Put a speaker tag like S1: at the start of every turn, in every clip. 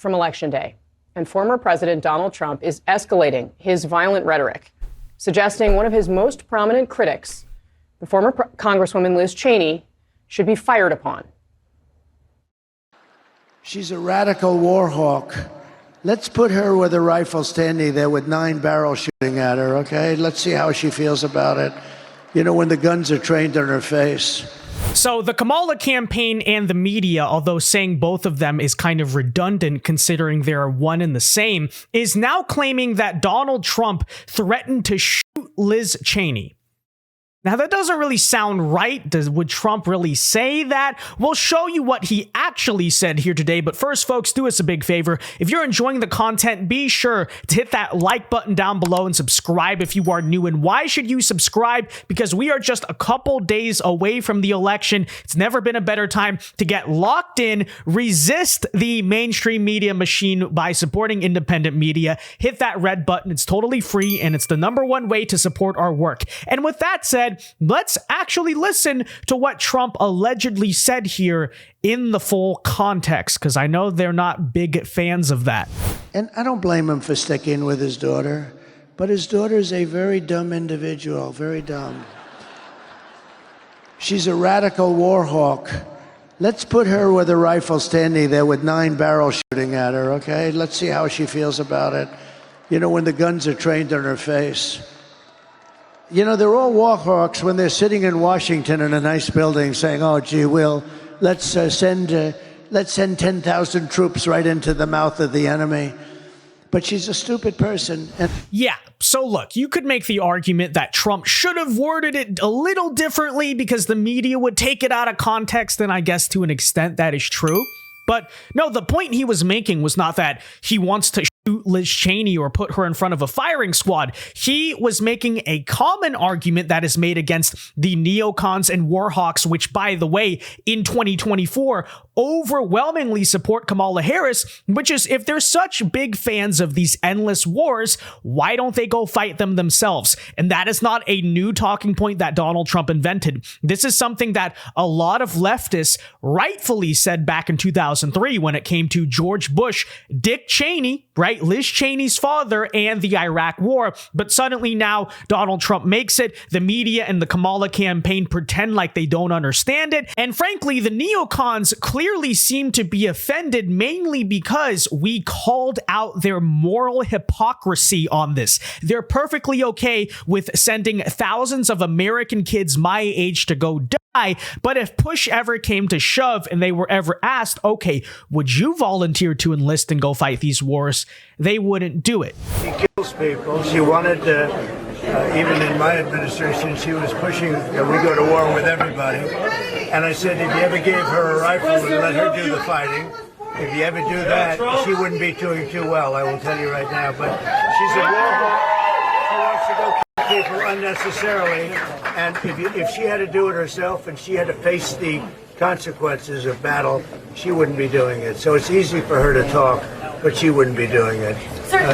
S1: from Election Day, and former President Donald Trump is escalating his violent rhetoric, suggesting one of his most prominent critics, the former Congresswoman Liz Cheney, should be fired upon.
S2: She's a radical war hawk. Let's put her with a rifle standing there with 9 barrels shooting at her, okay? Let's see how she feels about it. You know, when the guns are trained on her face.
S3: So the Kamala campaign and the media, although saying both of them is kind of redundant considering they're one and the same, is now claiming that Donald Trump threatened to shoot Liz Cheney. Now, that doesn't really sound right. Would Trump really say that? We'll show you what he actually said here today. But first, folks, do us a big favor. If you're enjoying the content, be sure to hit that like button down below and subscribe if you are new. And why should you subscribe? Because we are just a couple days away from the election. It's never been a better time to get locked in, resist the mainstream media machine by supporting independent media. Hit that red button. It's totally free, and it's the #1 way to support our work. And with that said, let's actually listen to what Trump allegedly said here in the full context, because I know they're not big fans of that.
S2: And I don't blame him for sticking with his daughter, but his daughter's a very dumb individual, very dumb. She's a radical war hawk. Let's put her with a rifle standing there with 9 barrels shooting at her, okay? Let's see how she feels about it. You know, when the guns are trained on her face. You know, they're all war hawks when they're sitting in Washington in a nice building saying, oh, gee, let's send 10,000 troops right into the mouth of the enemy. But she's a stupid person.
S3: Yeah, so look, you could make the argument that Trump should have worded it a little differently because the media would take it out of context, and I guess to an extent that is true. But no, the point he was making was not that he wants to shoot Liz Cheney or put her in front of a firing squad. He was making a common argument that is made against the neocons and warhawks, which, by the way, in 2024, overwhelmingly support Kamala Harris, which is, if they're such big fans of these endless wars, why don't they go fight them themselves? And that is not a new talking point that Donald Trump invented. This is something that a lot of leftists rightfully said back in 2003 when it came to George Bush, Dick Cheney, right? Liz Cheney's father, and the Iraq war. But suddenly now Donald Trump makes it. The media and the Kamala campaign pretend like they don't understand it. And frankly, the neocons clearly seem to be offended mainly because we called out their moral hypocrisy on this. They're perfectly okay with sending thousands of American kids my age to go die. But if push ever came to shove and they were ever asked, okay, would you volunteer to enlist and go fight these wars? They wouldn't do it.
S2: She kills people. She wanted even in my administration, she was pushing that we go to war with everybody. And I said, if you ever gave her a rifle and let her do the fighting, if you ever do that, she wouldn't be doing too well, I will tell you right now. But she's a war hawk. She wants to go kill people unnecessarily. And if she had to do it herself and she had to face the consequences of battle, she wouldn't be doing it. So it's easy for her to talk, but she wouldn't be doing it.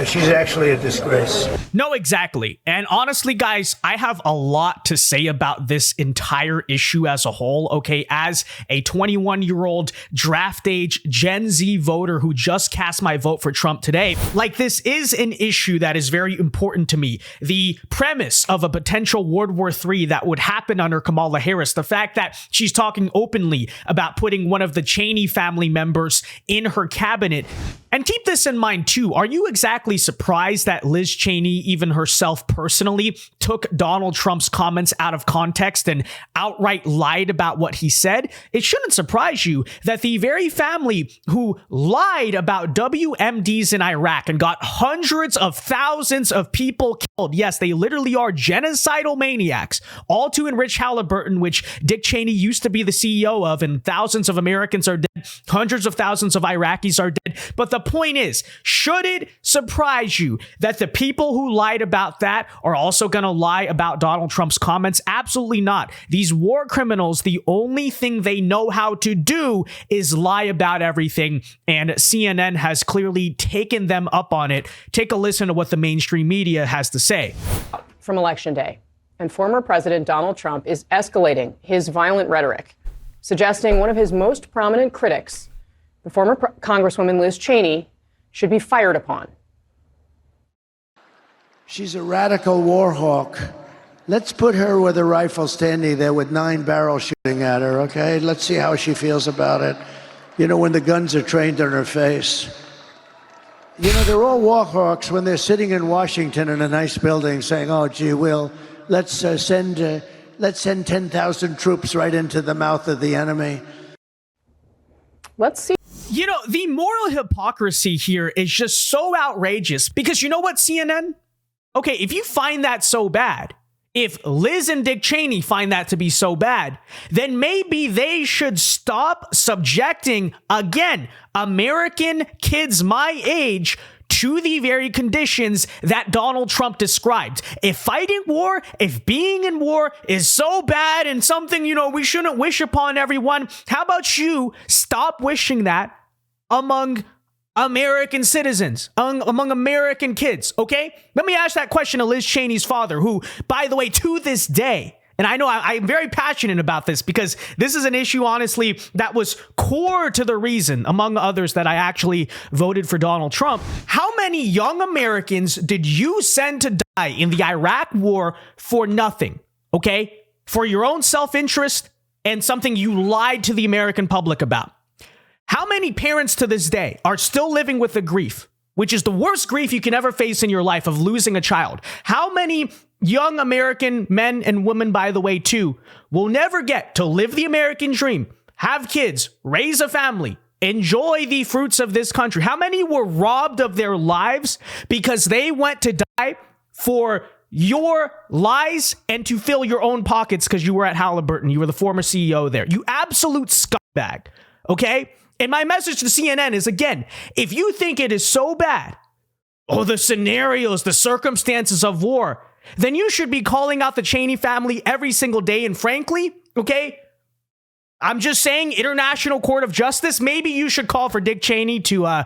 S2: She's actually a disgrace.
S3: No, exactly. And honestly, guys, I have a lot to say about this entire issue as a whole, okay? As a 21-year-old draft age Gen Z voter who just cast my vote for Trump today, like, this is an issue that is very important to me. The premise of a potential World War III that would happen under Kamala Harris, the fact that she's talking openly about putting one of the Cheney family members in her cabinet. And keep this in mind, too. Are you exactly surprised that Liz Cheney, even herself personally, took Donald Trump's comments out of context and outright lied about what he said? It shouldn't surprise you that the very family who lied about WMDs in Iraq and got hundreds of thousands of people killed, yes, they literally are genocidal maniacs, all to enrich Halliburton, which Dick Cheney used to be the CEO of, and thousands of Americans are dead, hundreds of thousands of Iraqis are dead. But the point is, should it surprise you that the people who lied about that are also going to lie about Donald Trump's comments? Absolutely not. These war criminals, the only thing they know how to do is lie about everything, and CNN has clearly taken them up on it. Take a listen to what the mainstream media has to say.
S1: From Election Day, and former President Donald Trump is escalating his violent rhetoric, suggesting one of his most prominent critics, the former Congresswoman Liz Cheney, should be fired upon.
S2: She's a radical war hawk. Let's put her with a rifle standing there with 9 barrels shooting at her, okay? Let's see how she feels about it. You know, when the guns are trained on her face. You know, they're all war hawks when they're sitting in Washington in a nice building saying, oh, gee, let's send 10,000 troops right into the mouth of the enemy.
S1: Let's see.
S3: You know, the moral hypocrisy here is just so outrageous because you know what, CNN? Okay, if you find that so bad, if Liz and Dick Cheney find that to be so bad, then maybe they should stop subjecting, again, American kids my age to the very conditions that Donald Trump described. If fighting war, if being in war is so bad and something, you know, we shouldn't wish upon everyone, how about you stop wishing that among American citizens, among American kids, okay? Let me ask that question to Liz Cheney's father, who, by the way, to this day, and I know I'm very passionate about this because this is an issue, honestly, that was core to the reason, among others, that I actually voted for Donald Trump. How many young Americans did you send to die in the Iraq war for nothing, okay? For your own self-interest and something you lied to the American public about? How many parents to this day are still living with the grief, which is the worst grief you can ever face in your life, of losing a child? How many young American men and women, by the way, too, will never get to live the American dream, have kids, raise a family, enjoy the fruits of this country? How many were robbed of their lives because they went to die for your lies and to fill your own pockets because you were at Halliburton? You were the former CEO there. You absolute scumbag, okay? And my message to CNN is, again, if you think it is so bad, the scenarios, the circumstances of war, then you should be calling out the Cheney family every single day. And frankly, okay, I'm just saying, International Court of Justice, maybe you should call for Dick Cheney to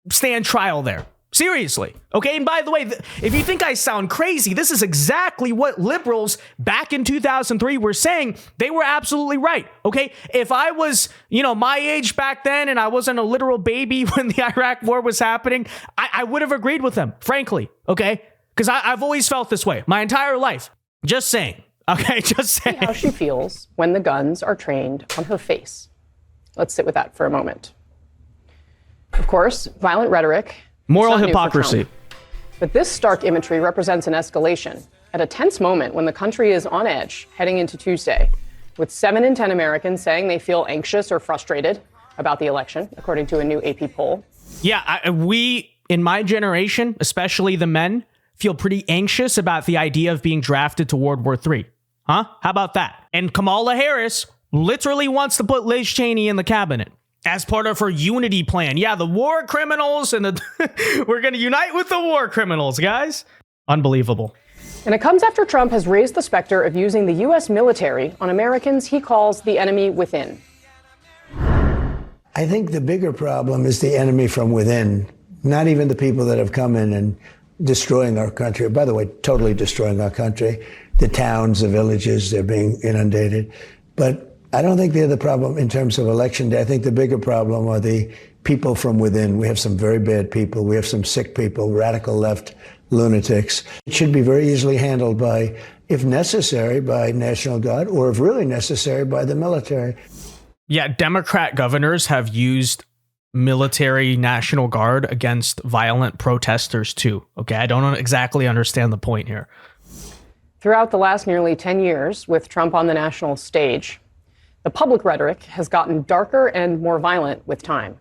S3: stand trial there. Seriously. Okay. And by the way, if you think I sound crazy, this is exactly what liberals back in 2003 were saying. They were absolutely right. Okay. If I was, my age back then and I wasn't a literal baby when the Iraq war was happening, I would have agreed with them, frankly. Okay. Because I've always felt this way my entire life. Just saying. Okay. Just saying.
S1: See how she feels when the guns are trained on her face. Let's sit with that for a moment. Of course, violent rhetoric.
S3: Moral hypocrisy.
S1: But this stark imagery represents an escalation at a tense moment when the country is on edge heading into Tuesday, with 7 in 10 Americans saying they feel anxious or frustrated about the election, according to a new AP poll.
S3: Yeah, we, in my generation, especially the men, feel pretty anxious about the idea of being drafted to World War III. Huh? How about that? And Kamala Harris literally wants to put Liz Cheney in the cabinet as part of her unity plan. Yeah, the war criminals and we're going to unite with the war criminals, guys. Unbelievable.
S1: And it comes after Trump has raised the specter of using the U.S. military on Americans he calls the enemy within.
S2: I think the bigger problem is the enemy from within, not even the people that have come in and destroying our country. By the way, totally destroying our country. The towns, the villages, they're being inundated. But I don't think they're the problem in terms of election day. I think the bigger problem are the people from within. We have some very bad people. We have some sick people, radical left lunatics. It should be very easily handled by, if necessary, by National Guard, or if really necessary, by the military.
S3: Yeah, Democrat governors have used military National Guard against violent protesters too. Okay, I don't exactly understand the point here.
S1: Throughout the last nearly 10 years, with Trump on the national stage, the public rhetoric has gotten darker and more violent with time.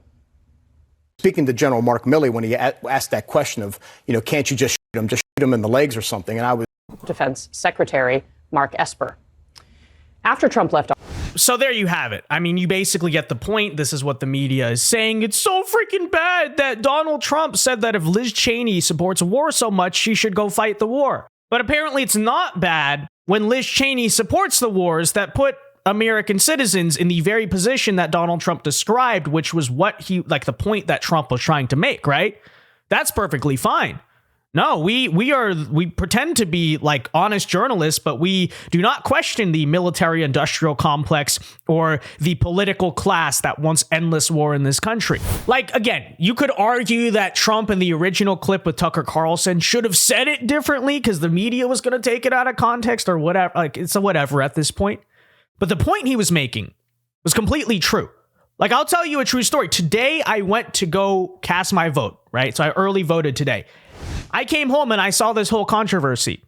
S4: Speaking to General Mark Milley when he asked that question of, can't you just shoot him in the legs or something? And I was
S1: Defense Secretary Mark Esper. After Trump left office.
S3: So there you have it. I mean, you basically get the point. This is what the media is saying. It's so freaking bad that Donald Trump said that if Liz Cheney supports war so much, she should go fight the war. But apparently it's not bad when Liz Cheney supports the wars that put American citizens in the very position that Donald Trump described, which was what the point that Trump was trying to make, right? That's perfectly fine. No, we pretend to be like honest journalists, but we do not question the military industrial complex or the political class that wants endless war in this country. Like, again, you could argue that Trump in the original clip with Tucker Carlson should have said it differently because the media was going to take it out of context or whatever. Like, it's a whatever at this point. But the point he was making was completely true. Like, I'll tell you a true story. Today, I went to go cast my vote, right? So I early voted today. I came home and I saw this whole controversy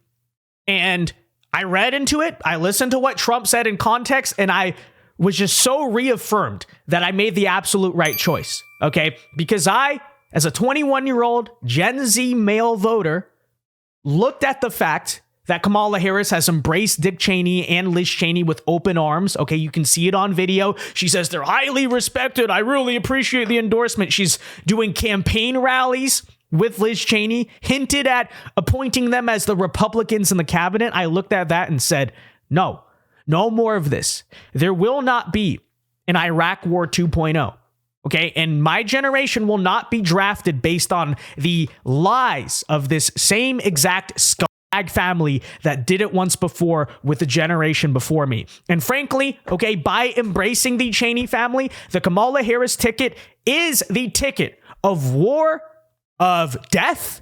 S3: and I read into it. I listened to what Trump said in context and I was just so reaffirmed that I made the absolute right choice. Okay. Because I, as a 21-year-old Gen Z male voter, looked at the fact that Kamala Harris has embraced Dick Cheney and Liz Cheney with open arms. Okay, you can see it on video. She says they're highly respected. I really appreciate the endorsement. She's doing campaign rallies with Liz Cheney, hinted at appointing them as the Republicans in the cabinet. I looked at that and said, no more of this. There will not be an Iraq War 2.0. Okay, and my generation will not be drafted based on the lies of this same exact scumbag family that did it once before with the generation before me. And frankly, okay, by embracing the Cheney family, the Kamala Harris ticket is the ticket of war, of death.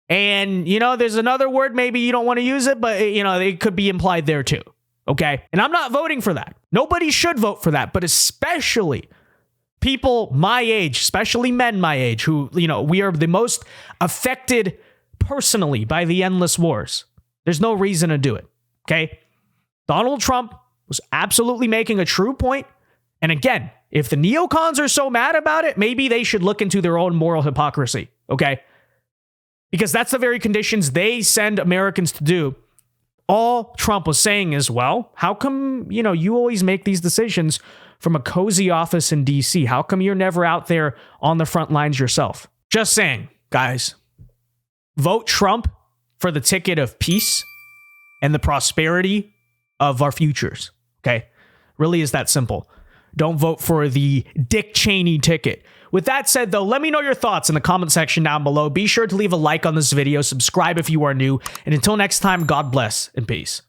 S3: And, you know, there's another word, maybe you don't want to use it, but, you know, it could be implied there too. Okay. And I'm not voting for that. Nobody should vote for that, but especially people my age, especially men my age, who, you know, we are the most affected personally by the endless wars. There's no reason to do it. Okay. Donald Trump was absolutely making a true point. And again, if the neocons are so mad about it, maybe they should look into their own moral hypocrisy, okay? Because that's the very conditions they send Americans to do. All Trump was saying is, well, how come, you know, you always make these decisions from a cozy office in DC? How come you're never out there on the front lines yourself? Just saying, guys, vote Trump for the ticket of peace and the prosperity of our futures, okay? Really is that simple. Don't vote for the Dick Cheney ticket. With that said, though, let me know your thoughts in the comment section down below. Be sure to leave a like on this video, subscribe if you are new, and until next time, God bless and peace.